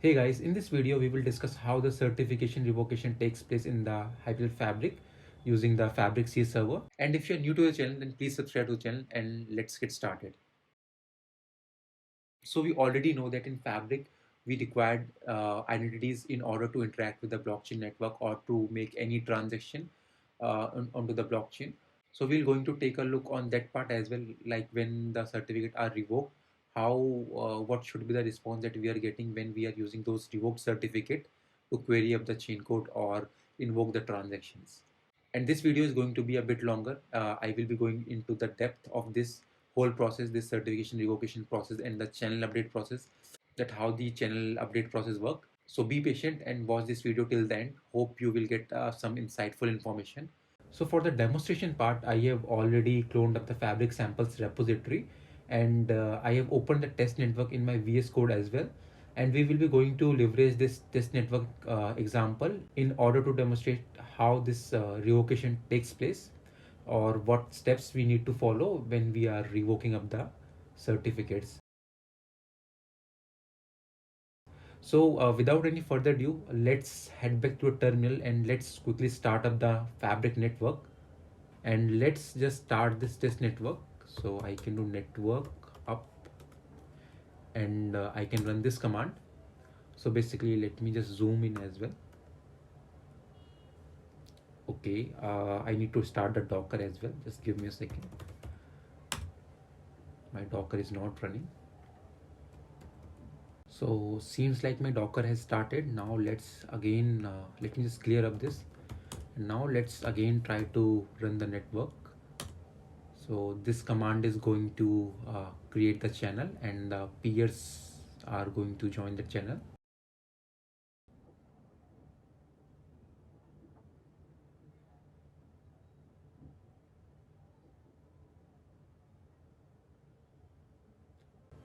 Hey guys, in this video we will discuss how the certification revocation takes place in the Hyperledger Fabric using the Fabric C server. And if you're new to the channel, then please subscribe to the channel and let's get started. So we already know that in Fabric we required identities in order to interact with the blockchain network or to make any transaction onto the blockchain. So we're going to take a look on that part as well, like when the certificate are revoked, how what should be the response that we are getting when we are using those revoked certificate to query up the chain code or invoke the transactions. And this video is going to be a bit longer. I will be going into the depth of this whole process, this certification revocation process and the channel update process, that how the channel update process work. So be patient and watch this video till the end. Hope you will get some insightful information. So for the demonstration part, I have already cloned up the Fabric samples repository, and I have opened the test network in my VS Code as well. And we will be going to leverage this test network example in order to demonstrate how this revocation takes place, or what steps we need to follow when we are revoking up the certificates. So without any further ado, let's head back to a terminal and let's quickly start up the Fabric network. And let's just start this test network. So I can do network up and I can run this command. So basically let me just zoom in as well. Okay, I need to start the Docker as well. Just give me a second. My Docker is not running. So seems like my Docker has started. Now let's again, let me just clear up this. And now let's again try to run the network. So this command is going to create the channel and the peers are going to join the channel.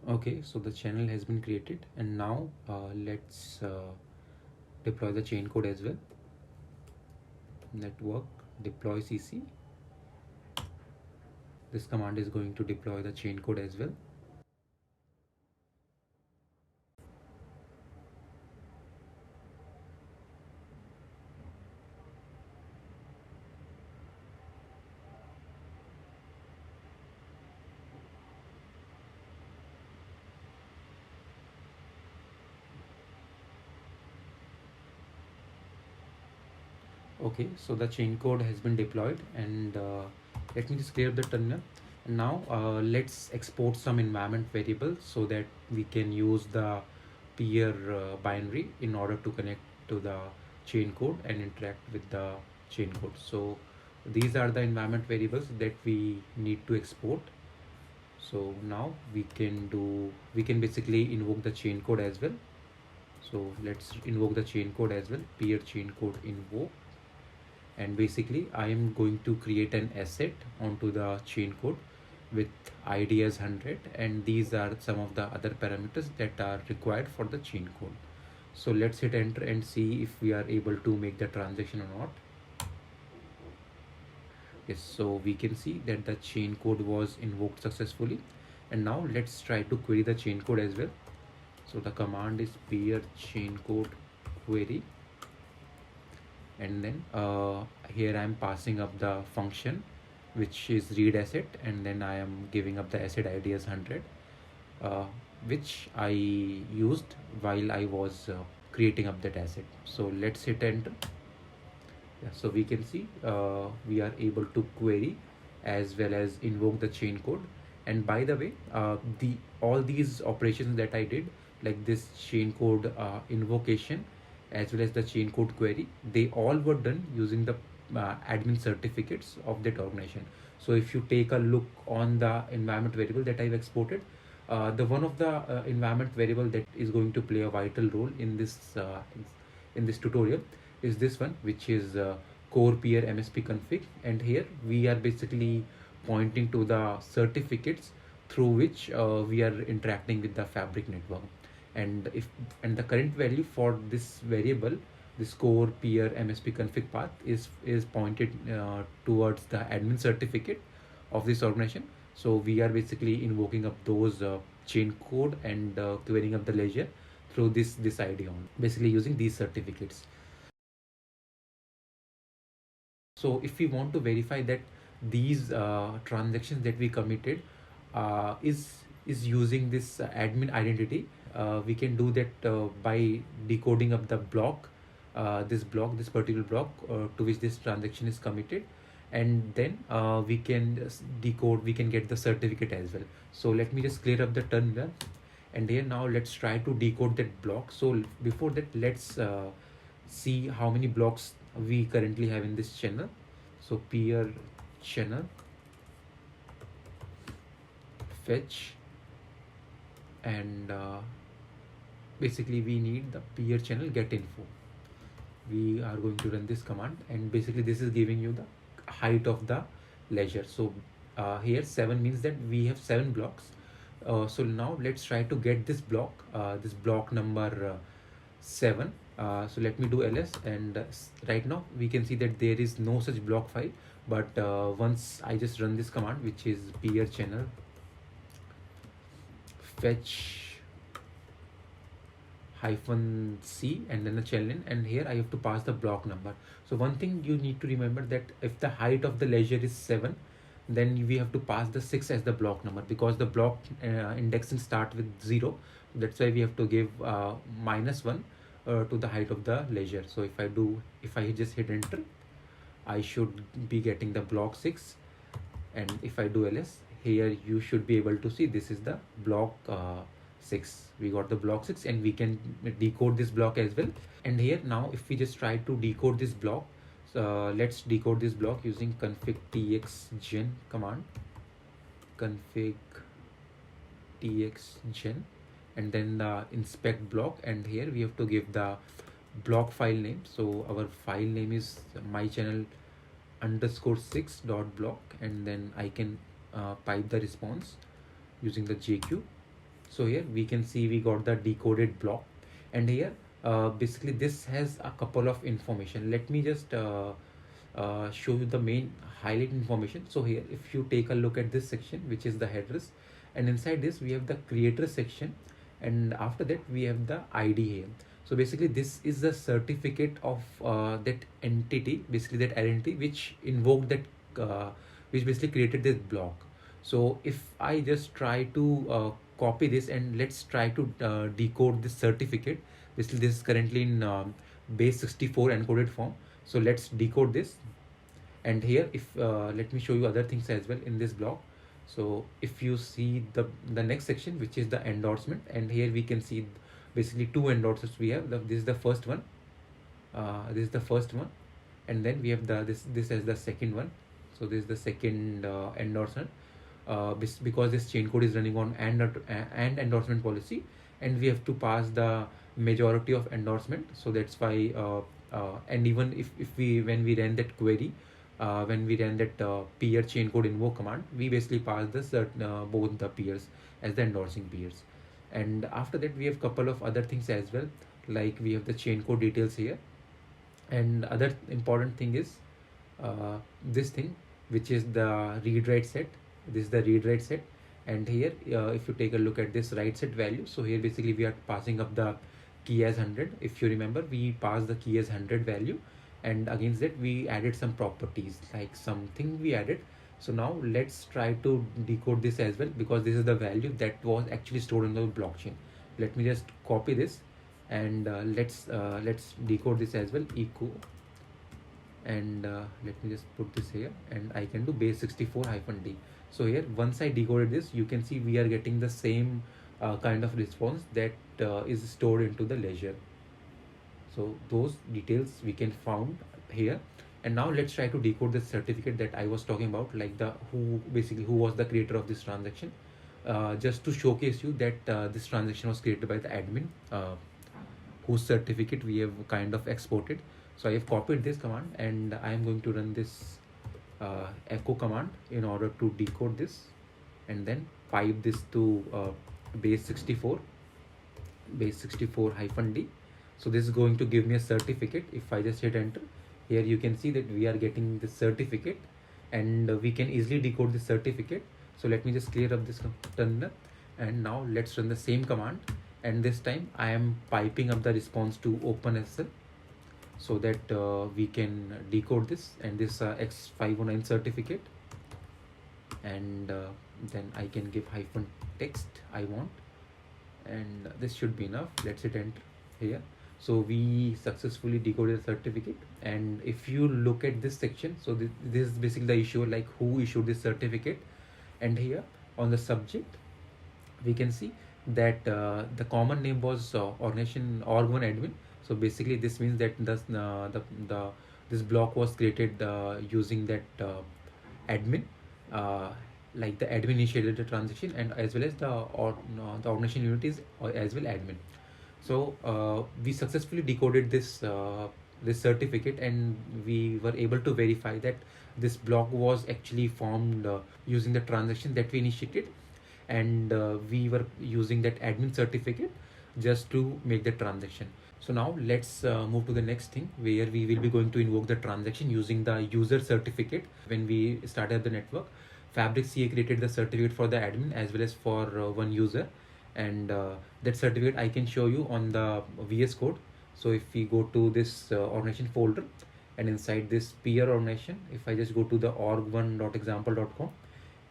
Okay, so the channel has been created, and now let's deploy the chain code as well. Network deploy CC. This command is going to deploy the chain code as well. Okay, so the chain code has been deployed, and let me just clear the terminal. And now let's export some environment variables so that we can use the peer binary in order to connect to the chain code and interact with the chain code. So these are the environment variables that we need to export. So now we can basically invoke the chain code as well. So let's invoke the chain code as well, peer chain code invoke. And basically I am going to create an asset onto the chain code with ID as 100, and these are some of the other parameters that are required for the chain code. So let's hit enter and see if we are able to make the transaction or not. Yes, so we can see that the chain code was invoked successfully. And now let's try to query the chain code as well. So the command is peer chain code query, and then here I am passing up the function which is read asset, and then I am giving up the asset ID as 100, which I used while I was creating up that asset. So let's hit enter. Yeah, so we can see we are able to query as well as invoke the chain code. And by the way, all these operations that I did, like this chain code invocation as well as the chain code query, they all were done using the admin certificates of that organization. So if you take a look on the environment variable that I've exported, the one of the environment variable that is going to play a vital role in this tutorial is this one, which is core peer MSP config. And here we are basically pointing to the certificates through which we are interacting with the Fabric network. And the current value for this variable, this core peer MSP config path, is pointed towards the admin certificate of this organization. So we are basically invoking up those chain code and querying up the ledger through this ID on, basically using these certificates. So if we want to verify that these transactions that we committed is using this admin identity, we can do that by decoding up the block, this particular block to which this transaction is committed, and then we can decode, we can get the certificate as well. So let me just clear up the terminal, and here now let's try to decode that block. So before that, let's see how many blocks we currently have in this channel. So peer channel fetch, and basically we need the peer channel get info. We are going to run this command, and basically this is giving you the height of the ledger. So here 7 means that we have 7 blocks. So now let's try to get this block number 7. So let me do ls, and right now we can see that there is no such block file, but once I just run this command, which is peer channel fetch -c and then the channel, and here I have to pass the block number. So one thing you need to remember, that if the height of the ledger is 7, then we have to pass the 6 as the block number, because the block indexing start with 0. That's why we have to give -1 to the height of the ledger. So if I just hit enter, I should be getting the block 6, and if I do ls, here you should be able to see this is the block 6. We got the block 6, and we can decode this block as well. And here now if we just try to decode this block, let's decode this block using config txgen command, config txgen, and then the inspect block, and here we have to give the block file name. So our file name is mychannel_6.block, and then I can pipe the response using the JQ. So here we can see we got the decoded block, and here basically this has a couple of information. Let me just show you the main highlight information. So here if you take a look at this section, which is the headers, and inside this we have the creator section, and after that we have the ID here. So basically this is the certificate of that entity, basically that identity which invoked that which basically created this block. So if I just try to copy this, and let's try to decode this certificate. Basically this is currently in base 64 encoded form. So let's decode this, and here if let me show you other things as well in this block. So if you see the next section, which is the endorsement, and here we can see basically 2 endorsements we have. This is the first one, and then we have this as the second one. So this is the second endorsement, because this chain code is running on and endorsement policy, and we have to pass the majority of endorsement. So that's why and even if when we ran that query, when we ran that peer chain code invoke command, we basically pass the both the peers as the endorsing peers. And after that we have couple of other things as well, like we have the chain code details here, and other important thing is this thing, which is the read write set. This is the read write set, and here if you take a look at this write set value, so here basically we are passing up the key as 100. If you remember, we passed the key as 100 value, and against that we added some properties, like something we added. So now let's try to decode this as well, because this is the value that was actually stored on the blockchain. Let me just copy this, and let's decode this as well. Echo, and let me just put this here, and I can do base 64-d. So here once I decoded this, you can see we are getting the same kind of response that is stored into the ledger. So those details we can found here. And now let's try to decode the certificate that I was talking about, like who was the creator of this transaction, just to showcase you that this transaction was created by the admin, whose certificate we have kind of exported. So I have copied this command, and I am going to run this echo command in order to decode this, and then pipe this to base 64-d. So this is going to give me a certificate. If I just hit enter, here you can see that we are getting the certificate, and we can easily decode the certificate. So let me just clear up this terminal, and now let's run the same command, and this time I am piping up the response to OpenSSL so that we can decode this, and this X509 certificate, and then I can give hyphen text I want, and this should be enough. Let's hit enter here. So we successfully decoded the certificate, and if you look at this section, so this is basically the issue, like who issued this certificate, and here on the subject we can see that the common name was organization org1 admin. So basically this means that this block was created using that admin, uh, like the admin initiated the transaction, and as well as the organization unit is as well admin. So we successfully decoded this certificate, and we were able to verify that this block was actually formed using the transaction that we initiated, and we were using that admin certificate just to make the transaction. So now let's move to the next thing, where we will be going to invoke the transaction using the user certificate. When we started the network, Fabric CA created the certificate for the admin as well as for one user, and that certificate I can show you on the VS Code. So if we go to this organization folder, and inside this peer organization, if I just go to the org1.example.com,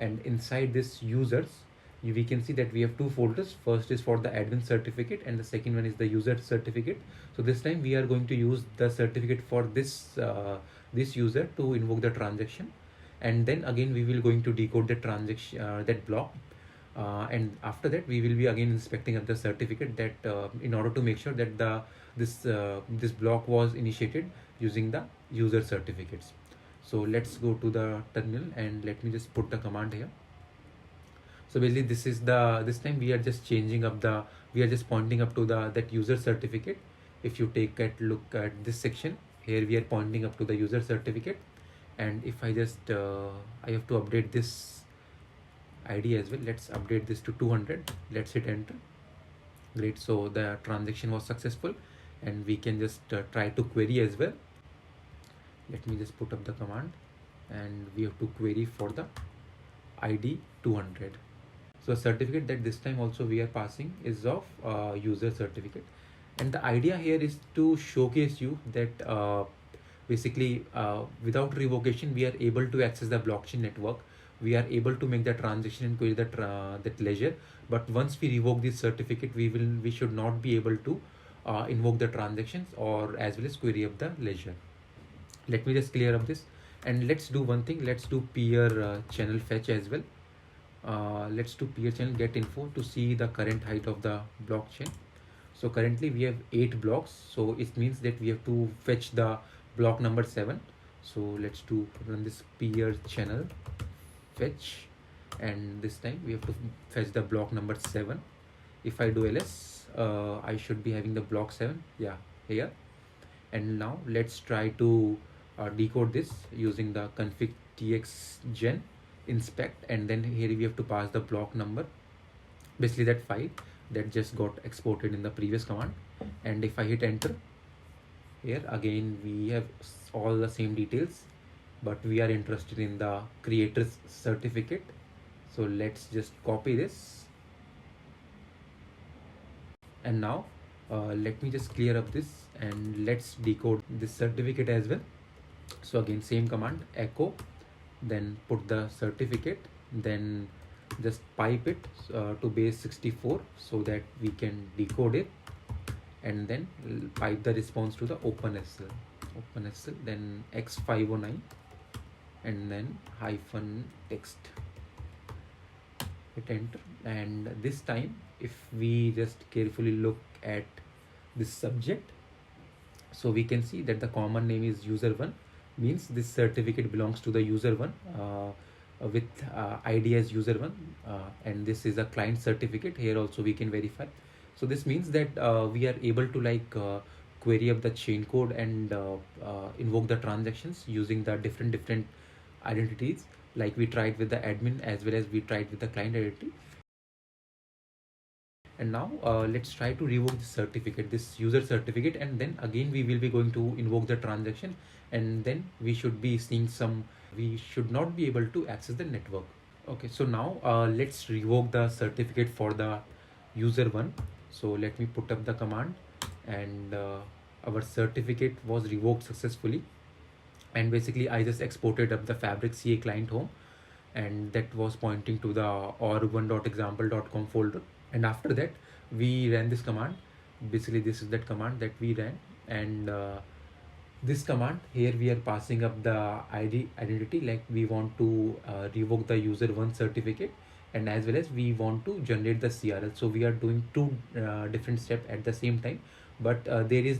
and inside this users, we can see that we have two folders. First is for the admin certificate, and the second one is the user certificate. So this time we are going to use the certificate for this user to invoke the transaction, and then again we will going to decode the transaction, that block, and after that we will be again inspecting of the certificate, that in order to make sure that this block was initiated using the user certificates. So let's go to the terminal, and let me just put the command here. So basically this time we are just pointing up to that user certificate. If you take a look at this section here, we are pointing up to the user certificate, and if I just I have to update this ID as well. Let's update this to 200. Let's hit enter. Great. So the transaction was successful, and we can just try to query as well. Let me just put up the command, and we have to query for the ID 200. So a certificate that this time also we are passing is of user certificate, and the idea here is to showcase you that basically without revocation we are able to access the blockchain network. We are able to make the transaction and query that ledger, but once we revoke this certificate, we should not be able to invoke the transactions or as well as query up the ledger. Let me just clear up this, and let's do one thing. Let's do peer channel fetch as well. Let's do peer channel get info to see the current height of the blockchain. So currently we have 8 blocks, so it means that we have to fetch the block number 7. So let's run this peer channel fetch, and this time we have to fetch the block number 7. If I do ls, I should be having the block 7, yeah, here. And now let's try to decode this using the config tx gen inspect, and then here we have to pass the block number, basically that file that just got exported in the previous command. And if I hit enter, here again we have all the same details, but we are interested in the creator's certificate. So let's just copy this, and now let me just clear up this, and let's decode this certificate as well. So again same command, echo, then put the certificate, then just pipe it to base 64 so that we can decode it, and then pipe the response to the OpenSSL, then X509, and then hyphen text. Hit enter, and this time if we just carefully look at this subject, so we can see that the common name is user1, means this certificate belongs to the user1 with ID as user1, and this is a client certificate. Here also we can verify. So this means that we are able to query up the chain code and invoke the transactions using the different identities, like we tried with the admin as well as we tried with the client identity. And now let's try to revoke this certificate, this user certificate, and then again we will be going to invoke the transaction, and then we should be seeing we should not be able to access the network. Okay, so now let's revoke the certificate for the user one. So let me put up the command, and our certificate was revoked successfully. And basically I just exported up the fabric CA client home, and that was pointing to the org1.example.com folder. And after that we ran this command. Basically this is that command that we ran. And this command here, we are passing up the identity, like we want to revoke the user one certificate, and as well as we want to generate the CRL. So we are doing two different steps at the same time. But there is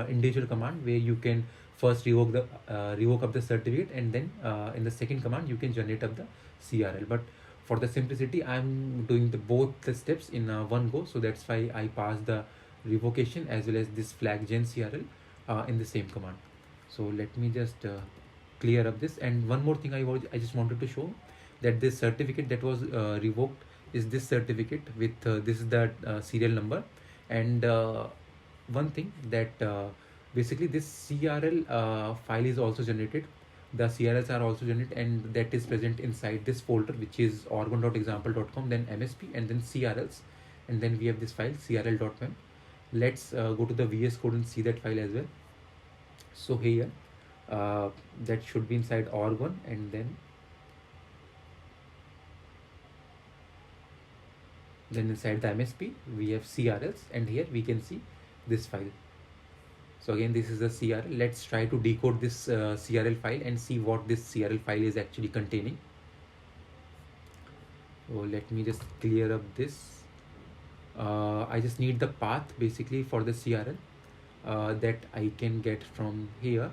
individual command where you can first revoke up the certificate, and then in the second command you can generate up the CRL. But for the simplicity, I'm doing both the steps in one go, so that's why I pass the revocation as well as this flag gen CRL in the same command. So let me just clear up this. And one more thing I just wanted to show, that this certificate that was revoked is this certificate with this is the serial number. And one thing that basically this CRL file is also generated. The CRLs are also generated, and that is present inside this folder, which is org1.example.com, then MSP, and then CRLs, and then we have this file crl.mem. Let's go to the VS Code and see that file as well. So here that should be inside org1, and then inside the MSP we have CRLs, and here we can see this file. So again, this is the CRL. Let's try to decode this CRL file and see what this CRL file is actually containing. So let me just clear up this. I just need the path basically for the CRL that I can get from here.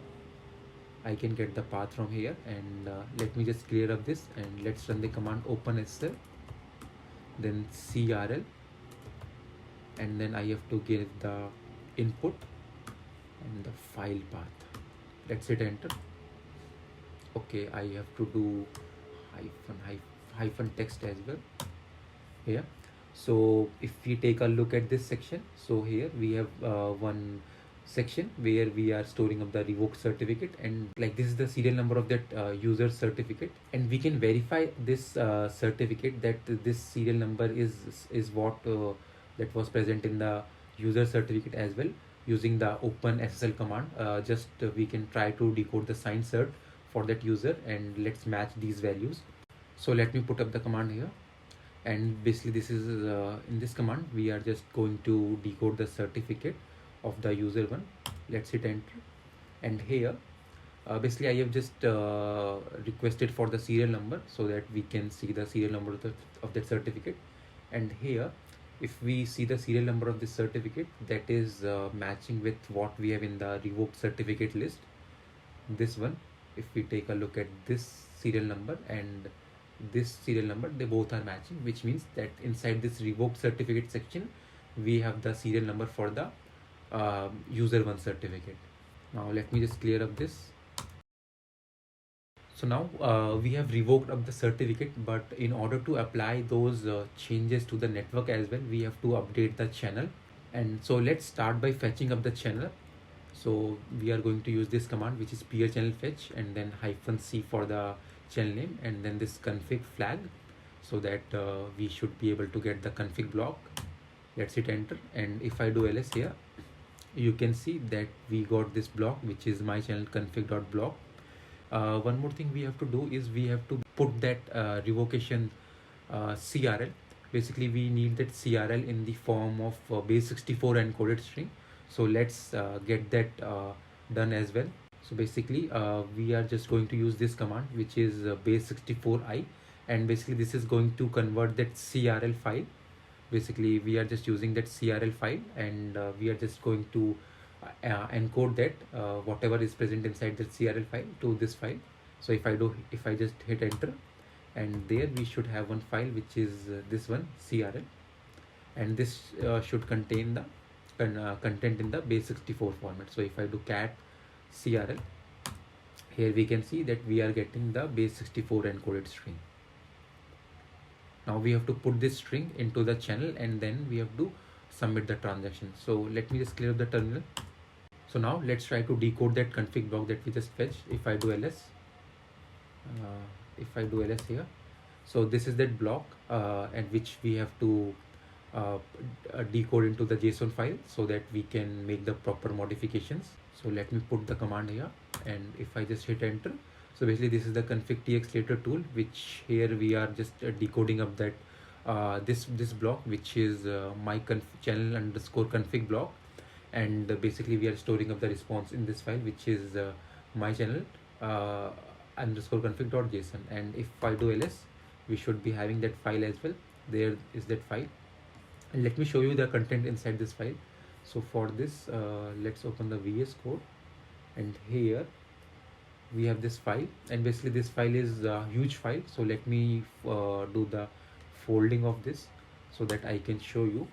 I can get the path from here, and let me just clear up this, and let's run the command OpenSSL, then CRL, and then I have to give the input and the file path. Let's hit enter. Okay, I have to do hyphen text as well here. So if we take a look at this section, so here we have one section where we are storing up the revoked certificate, and like this is the serial number of that user certificate, and we can verify this certificate that this serial number is what that was present in the user certificate as well, using the OpenSSL command. We can try to decode the signed cert for that user, and let's match these values. So let me put up the command here, and basically this is in this command we are just going to decode the certificate of the user one. Let's hit enter, and here basically I have just requested for the serial number so that we can see the serial number of that certificate. And here if we see the serial number of this certificate, that is matching with what we have in the revoked certificate list, this one. If we take a look at this serial number and this serial number, they both are matching, which means that inside this revoked certificate section we have the serial number for the user one certificate. Now let me just clear up this. So now we have revoked up the certificate, but in order to apply those changes to the network as well, we have to update the channel. And so let's start by fetching up the channel. So we are going to use this command, which is peer channel fetch, and then -c for the channel name, and then this config flag, so that we should be able to get the config block. Let's hit enter, and if I do ls here, you can see that we got this block, which is my channel config.block. One more thing we have to do is we have to put that revocation CRL. Basically we need that CRL in the form of base 64 encoded string. So let's get that done as well. So basically we are just going to use this command, which is base 64i, and basically this is going to convert that CRL file. Basically we are just using that CRL file, and we are just going to encode that whatever is present inside that CRL file to this file. So if I just hit enter, and there we should have one file, which is this one, CRL, and this should contain the content in the base 64 format. So if I do cat CRL, here we can see that we are getting the base 64 encoded string. Now we have to put this string into the channel, and then we have to submit the transaction. So let me just clear up the terminal. So now let's try to decode that config block that we just fetched. If I do ls, here, so this is that block and which we have to uh, decode into the JSON file so that we can make the proper modifications. So let me put the command here, and if I just hit enter, so basically this is the config tx later tool, which here we are just decoding up that this block, which is my channel underscore config block, and basically we are storing up the response in this file, which is my channel uh, underscore config.json. And if I do ls, we should be having that file as well. There is that file, and let me show you the content inside this file. So for this, let's open the VS Code, and here we have this file, and basically this file is a huge file. So let me do the folding of this so that I can show you.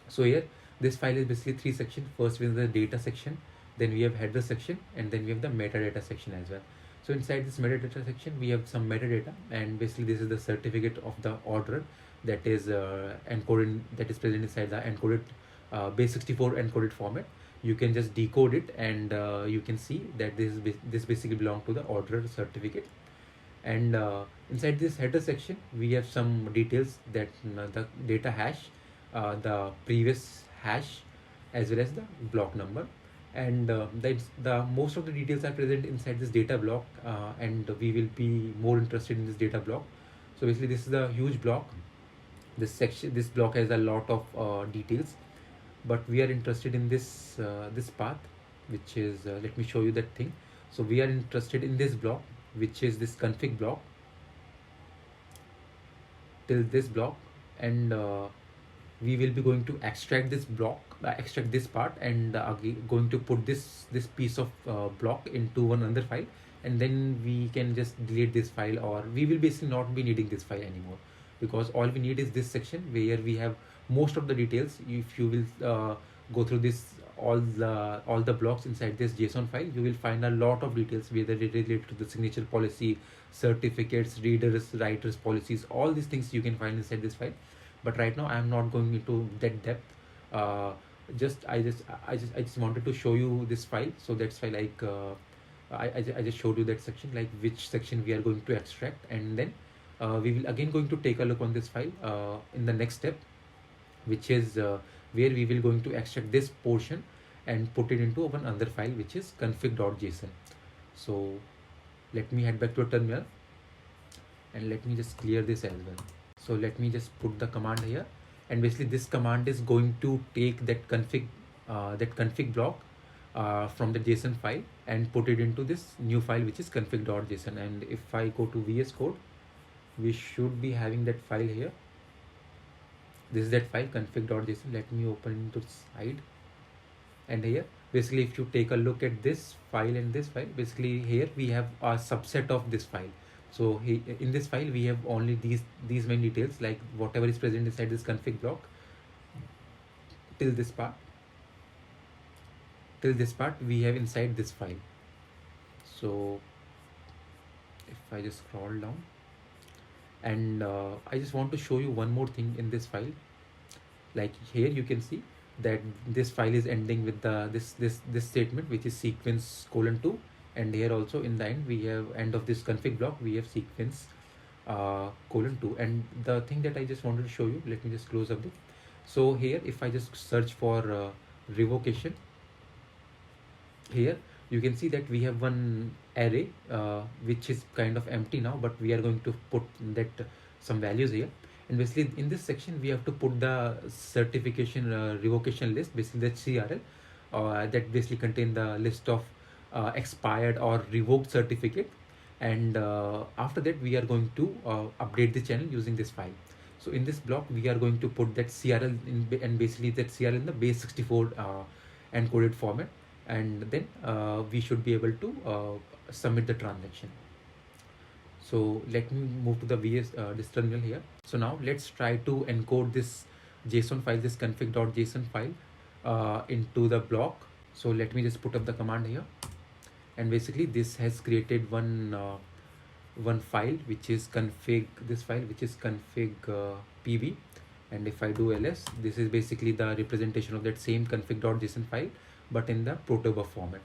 So here this file is basically three sections. First is the data section, then we have header section, and then we have the metadata section as well. So inside this metadata section we have some metadata, and basically this is the certificate of the order that is encoded, that is present inside the encoded base64 encoded format. You can just decode it, and you can see that this basically belongs to the order certificate. And inside this header section we have some details, that the data hash, the previous hash, as well as the block number. And that's the most of the details are present inside this data block, and we will be more interested in this data block. So basically this is a huge block. This block has a lot of details, but we are interested in this this path, which is let me show you that thing. So we are interested in this block, which is this config block till this block, and we will be going to extract this block, extract this part, and going to put this piece of block into one other file, and then we can just delete this file, or we will basically not be needing this file anymore, because all we need is this section where we have most of the details. If you will go through this all the blocks inside this JSON file, you will find a lot of details, whether it is related to the signature policy, certificates, readers, writers policies, all these things you can find inside this file. But right now I am not going into that depth. I just wanted to show you this file. So that's why, like, I just showed you that section, like which section we are going to extract, and then we will again going to take a look on this file in the next step, which is where we will going to extract this portion and put it into one other file, which is config.json. So let me head back to a terminal, and let me just clear this as well. So let me just put the command here, and basically this command is going to take that config block from the JSON file and put it into this new file, which is config.json. And if I go to VS Code, we should be having that file here. This is that file, config.json. Let me open it to the side, and here basically if you take a look at this file and this file, basically here we have a subset of this file. So in this file we have only these many details, like whatever is present inside this config block till this part we have inside this file. So if I just scroll down, and I just want to show you one more thing in this file. Like here you can see that this file is ending with the this statement, which is sequence:2, and here also in the end we have end of this config block, we have sequence:2. And the thing that I just wanted to show you, let me just close up this. So here if I just search for revocation, here you can see that we have one array which is kind of empty now, but we are going to put that some values here. And basically in this section we have to put the certification revocation list, basically the CRL that basically contain the list of expired or revoked certificate. And after that we are going to update the channel using this file. So in this block we are going to put that CRL and basically that CRL in the base64 encoded format, and then we should be able to submit the transaction. So let me move to the this terminal here. So now let's try to encode this JSON file, this config.json file into the block. So let me just put up the command here, and basically this has created one file which is config, this file which is config pb. And if I do ls, this is basically the representation of that same config.json file, but in the protobuf format.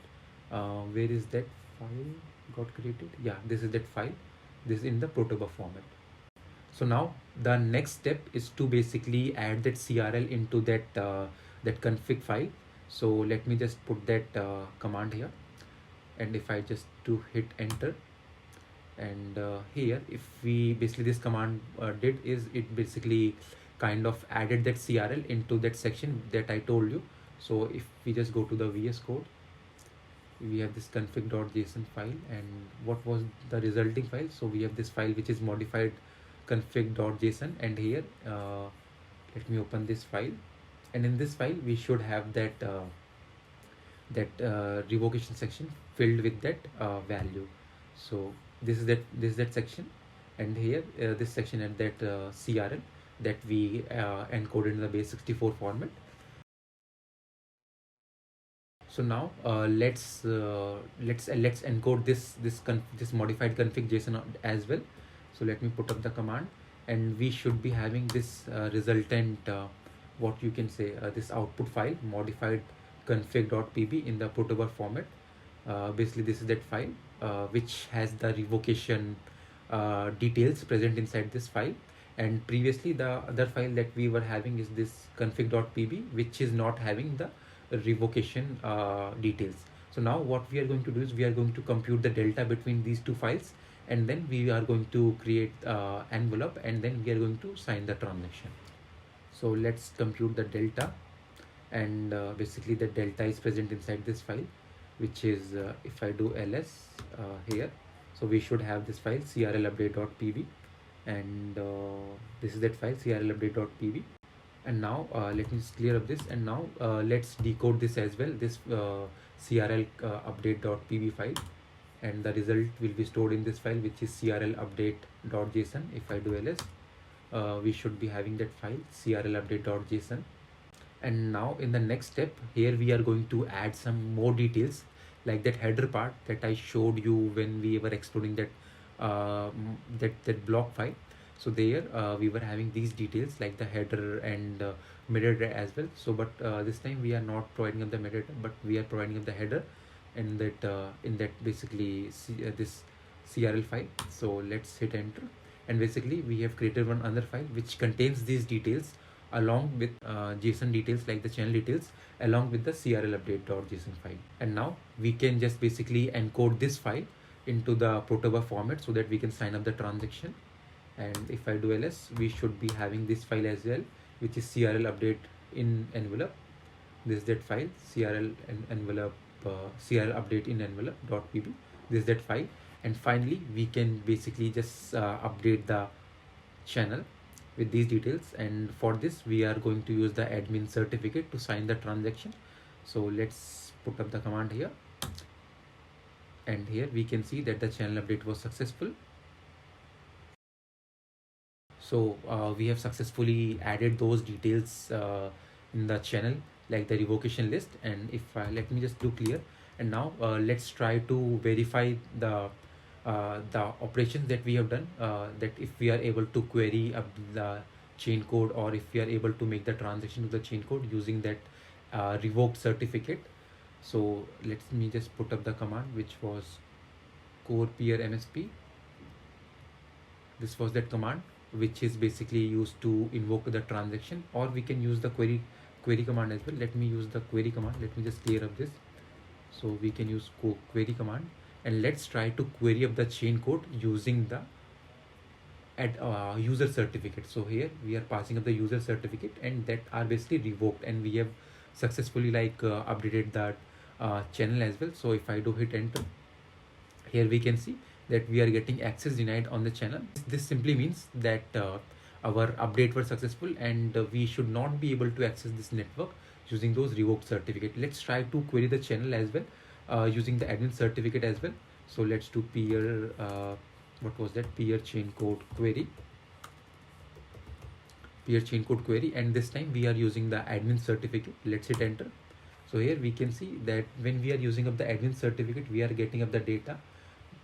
Where is that file got created? Yeah, this is that file. This is in the protobuf format. So now the next step is to basically add that CRL into that config file. So let me just put that command here, and if I just to hit enter, and here if we basically this command did is it basically kind of added that CRL into that section that I told you. So if we just go to the VS Code, we have this config.json file, and what was the resulting file? So we have this file which is modified config.json, and here let me open this file, and in this file we should have that revocation section filled with that value. So this is that section, and here this section and that CRL that we encoded in the base64 format. So now let's encode this modified config JSON as well. So let me put up the command, and we should be having this resultant what you can say this output file modified config.pb in the protobuf format. Basically this is that file which has the revocation details present inside this file, and previously the other file that we were having is this config.pb, which is not having the revocation details. So now what we are going to do is we are going to compute the delta between these two files, and then we are going to create envelope, and then we are going to sign the transaction. So let's compute the delta, and basically the delta is present inside this file, which is if I do ls here, so we should have this file crlupdate.pb, and this is that file crlupdate.pb. And now let me just clear up this, and now let's decode this as well, this crl update.pb file, and the result will be stored in this file, which is crlupdate.json. If I do ls, we should be having that file crlupdate.json. And now in the next step here we are going to add some more details, like that header part that I showed you when we were exploring that that block file. So there we were having these details like the header and metadata as well. So but this time we are not providing up the metadata, but we are providing up the header and that in that basically this CRL file. So let's hit enter, and basically we have created one other file which contains these details along with JSON details like the channel details along with the CRL update.json file. And now we can just basically encode this file into the protobuf format so that we can sign up the transaction. And if I do ls, we should be having this file as well, which is CRL update in envelope. This is that file CRL envelope CRL update in envelope.pb. This is that file, and finally we can basically just update the channel with these details, and for this we are going to use the admin certificate to sign the transaction. So let's put up the command here, and here we can see that the channel update was successful. So we have successfully added those details in the channel like the revocation list. And if let me just do clear, and now let's try to verify the operations that we have done, that if we are able to query up the chain code, or if we are able to make the transaction to the chain code using that revoked certificate. So let me just put up the command, which was core peer msp. This was that command which is basically used to invoke the transaction, or we can use the query command as well. Let me use the query command. Let me just clear up this. So we can use query command, and let's try to query up the chain code using the user certificate. So here we are passing up the user certificate, and that are basically revoked, and we have successfully updated that channel as well. So if I do hit enter, here we can see that we are getting access denied on the channel. This simply means that our update was successful, and we should not be able to access this network using those revoked certificate. Let's try to query the channel as well using the admin certificate as well. So let's do peer what was that, peer chain code query, and this time we are using the admin certificate. Let's hit enter. So here we can see that when we are using up the admin certificate, we are getting up the data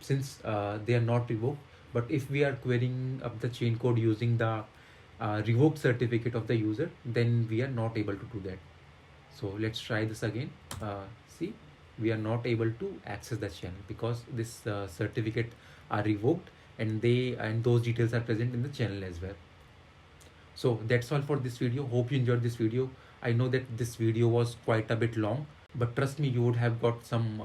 since they are not revoked. But if we are querying up the chain code using the revoked certificate of the user, then we are not able to do that. So let's try this again. See, we are not able to access the channel because this certificate are revoked, and those details are present in the channel as well. So that's all for this video. Hope you enjoyed this video. I know that this video was quite a bit long, but trust me, you would have got some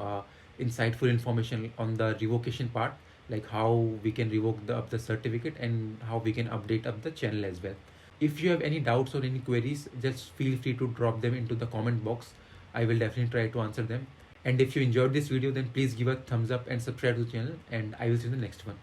insightful information on the revocation part, like how we can revoke the certificate and how we can update up the channel as well. If you have any doubts or any queries, just feel free to drop them into the comment box. I will definitely try to answer them. And if you enjoyed this video, then please give a thumbs up and subscribe to the channel, and I will see you in the next one.